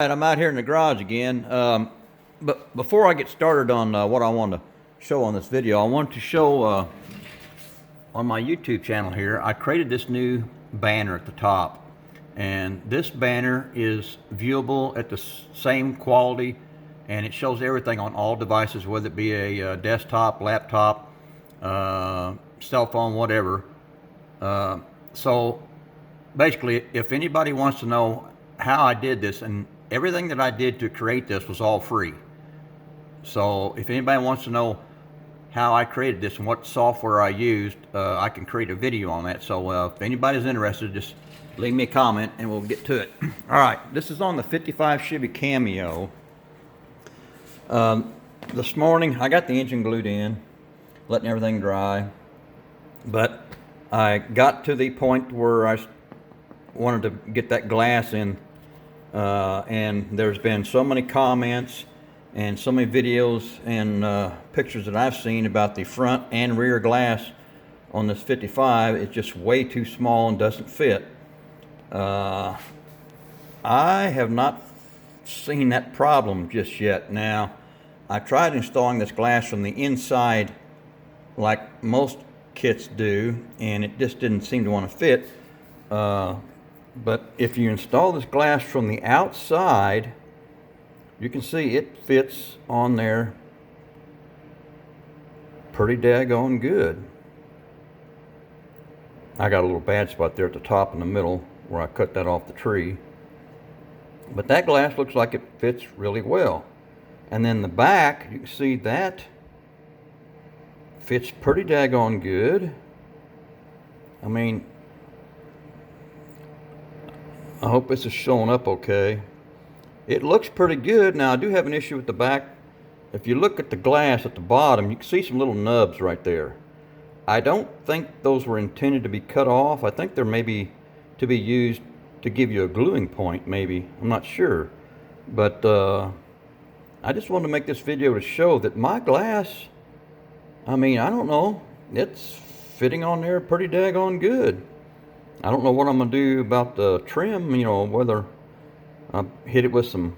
I'm out here in the garage again, but before I get started on what I want to show on this video, I want to show on my YouTube channel here, I created this new banner at the top, and this banner is viewable at the same quality, and it shows everything on all devices, whether it be a desktop, laptop, cell phone, whatever. So basically, if anybody wants to know how I did this, and everything that I did to create this was all free. So if anybody wants to know how I created this and what software I used, I can create a video on that. So if anybody's interested, just leave me a comment and we'll get to it. All right, this is on the 55 Chevy Cameo. This morning I got the engine glued in, letting everything dry, but I got to the point where I wanted to get that glass in, and there's been so many comments and so many videos and pictures that I've seen about the front and rear glass on this 55. It's just way too small and doesn't fit. I have not seen that problem just yet. Now, I tried installing this glass from the inside like most kits do, and it just didn't seem to want to fit. But if you install this glass from the outside, you can see it fits on there pretty daggone good. I got a little bad spot there at the top in the middle where I cut that off the tree. But that glass looks like it fits really well. And then the back, you can see that fits pretty daggone good. I mean, I hope this is showing up okay. It looks pretty good. Now, I do have an issue with the back. If you look at the glass at the bottom, you can see some little nubs right there. I don't think those were intended to be cut off. I think they're maybe to be used to give you a gluing point, maybe. I'm not sure. But I just wanted to make this video to show that my glass, I mean, I don't know, it's fitting on there pretty daggone good. I don't know what I'm going to do about the trim, you know, whether I hit it with some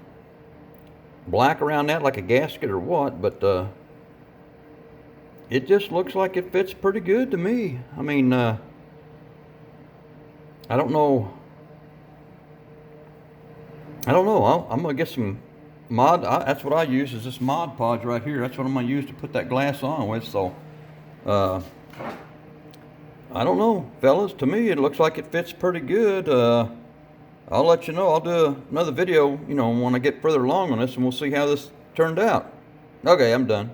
black around that like a gasket or what, but it just looks like it fits pretty good to me. I mean, I don't know. I'm going to get some that's what I use, is this Mod Podge right here. That's what I'm going to use to put that glass on with. So, I don't know, fellas. To me, it looks like it fits pretty good. I'll let you know. I'll do another video, you know, when I get further along on this, and we'll see how this turned out. Okay, I'm done.